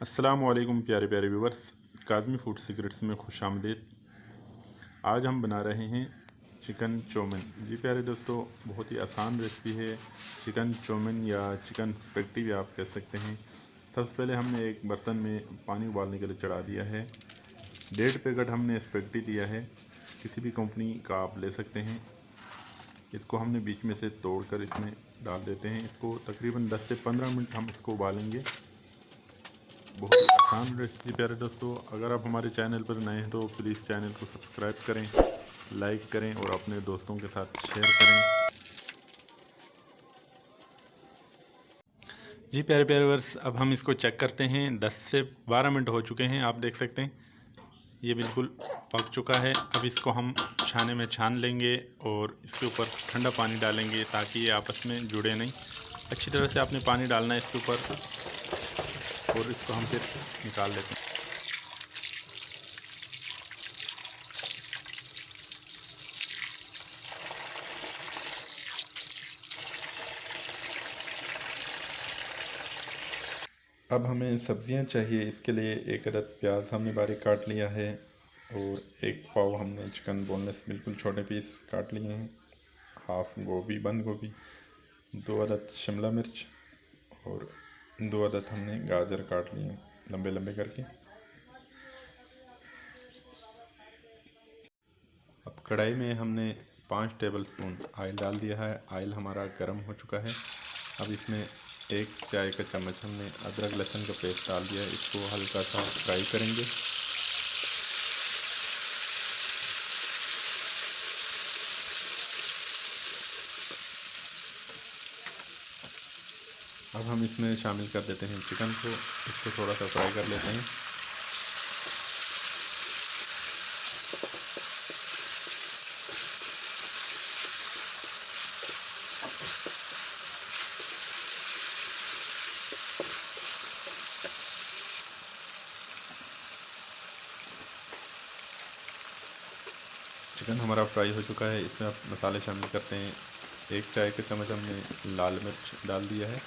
अस्सलामुअलैकुम प्यारे प्यारे व्यूवर्स, काज़मी फूड सीक्रेट्स में खुशामदीद। आज हम बना रहे हैं चिकन चौमिन। जी प्यारे दोस्तों, बहुत ही आसान रेसिपी है चिकन चौमिन या चिकन स्पेगेटी भी आप कह सकते हैं। सबसे पहले हमने एक बर्तन में पानी उबालने के लिए चढ़ा दिया है। 1.5 पैकेट हमने स्पेगेटी लिया है, किसी भी कंपनी का आप ले सकते हैं। इसको हमने बीच में से तोड़कर इसमें डाल देते हैं। इसको तकरीबन 10 से 15 मिनट हम इसको उबालेंगे। बहुत ही आसान रेसिपी प्यारे दोस्तों। अगर आप हमारे चैनल पर नए हैं तो प्लीज़ चैनल को सब्सक्राइब करें, लाइक करें और अपने दोस्तों के साथ शेयर करें। जी प्यारे प्यारे वर्स, अब हम इसको चेक करते हैं। 10 से 12 मिनट हो चुके हैं, आप देख सकते हैं ये बिल्कुल पक चुका है। अब इसको हम छाने में छान लेंगे और इसके ऊपर ठंडा पानी डालेंगे ताकि ये आपस में जुड़े नहीं। अच्छी तरह से आपने पानी डालना है इसके ऊपर और इसको हम फिर निकाल लेते हैं। अब हमें सब्जियां चाहिए। इसके लिए एक अदद प्याज हमने बारीक काट लिया है और एक पाव हमने चिकन बोनलेस बिल्कुल छोटे पीस काट लिए हैं। हाफ गोभी, बंद गोभी, 2 अदद शिमला मिर्च और 2 अदद हमने गाजर काट लिए हैं लंबे लंबे करके। अब कढ़ाई में हमने 5 टेबलस्पून ऑयल डाल दिया है। ऑयल हमारा गर्म हो चुका है। अब इसमें 1 चाय का चम्मच हमने अदरक लहसुन का पेस्ट डाल दिया है। इसको हल्का सा फ्राई करेंगे। अब हम इसमें शामिल कर देते हैं चिकन को। इसको थोड़ा सा फ्राई कर लेते हैं। चिकन हमारा फ्राई हो चुका है। इसमें आप मसाले शामिल करते हैं। 1 चाय का चम्मच हमने लाल मिर्च डाल दिया है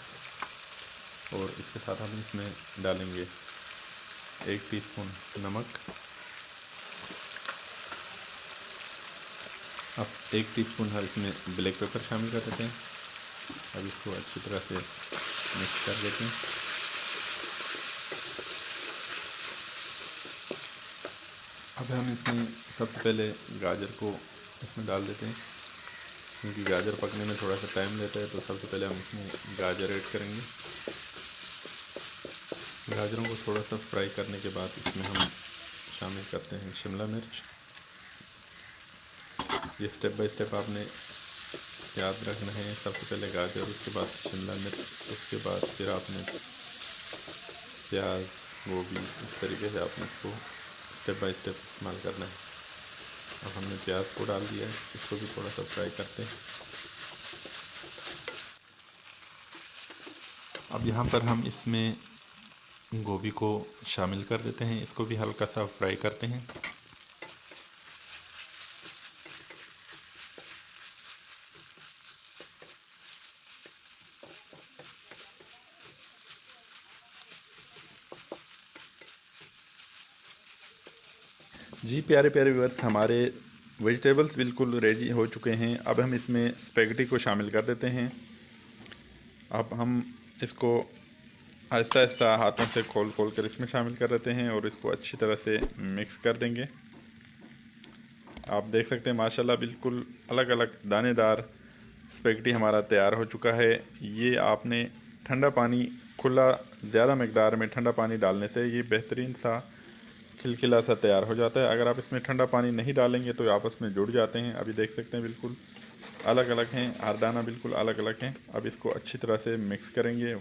और इसके साथ हम इसमें डालेंगे 1 टीस्पून नमक। अब 1 टीस्पून हर इसमें ब्लैक पेपर शामिल कर देते हैं। अब इसको अच्छी तरह से मिक्स कर देते हैं। अब हम इसमें सबसे पहले गाजर को इसमें डाल देते हैं, क्योंकि गाजर पकने में थोड़ा सा टाइम लेता है। तो सबसे पहले हम इसमें गाजर ऐड करेंगे। गाजरों को थोड़ा सा फ्राई करने के बाद इसमें हम शामिल करते हैं शिमला मिर्च। ये स्टेप बाय स्टेप आपने याद रखना है। सबसे पहले गाजर, उसके बाद शिमला मिर्च, उसके बाद फिर आपने प्याज, गोभी। इस तरीके से आपने इसको स्टेप बाय स्टेप इस्तेमाल करना है। अब हमने प्याज को डाल दिया है, इसको भी थोड़ा सा फ्राई करते हैं। अब यहाँ पर हम इसमें गोभी को शामिल कर देते हैं। इसको भी हल्का सा फ्राई करते हैं। जी प्यारे प्यारे व्यूअर्स, हमारे वेजिटेबल्स बिल्कुल रेडी हो चुके हैं। अब हम इसमें स्पेगेटी को शामिल कर देते हैं। अब हम इसको आहिस्ता आहिस्ता हाथों से खोल खोल कर इसमें शामिल कर देते हैं और इसको अच्छी तरह से मिक्स कर देंगे। आप देख सकते हैं माशाल्लाह बिल्कुल अलग अलग दानेदार स्पेगेटी हमारा तैयार हो चुका है। ये आपने ठंडा पानी, खुला ज़्यादा मकदार में ठंडा पानी डालने से ये बेहतरीन सा खिलखिला सा तैयार हो जाता है। अगर आप इसमें ठंडा पानी नहीं डालेंगे तो आपस में जुड़ जाते हैं। अभी देख सकते हैं बिल्कुल अलग अलग हैं, हर दाना बिल्कुल अलग अलग हैं। अब इसको अच्छी तरह से मिक्स करेंगे।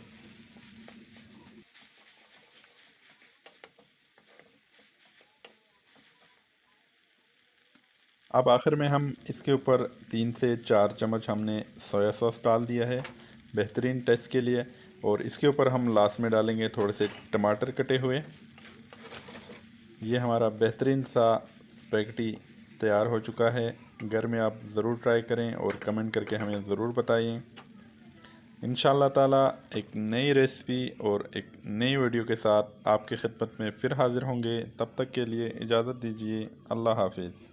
अब आखिर में हम इसके ऊपर 3 से 4 चम्मच हमने सोया सॉस डाल दिया है बेहतरीन टेस्ट के लिए। और इसके ऊपर हम लास्ट में डालेंगे थोड़े से टमाटर कटे हुए। ये हमारा बेहतरीन सा स्पेगेटी तैयार हो चुका है। घर में आप ज़रूर ट्राई करें और कमेंट करके हमें ज़रूर बताइए। इंशाअल्लाह ताला एक नई रेसिपी और एक नई वीडियो के साथ आपकी खिदमत में फिर हाज़िर होंगे। तब तक के लिए इजाज़त दीजिए। अल्लाह हाफ़िज़।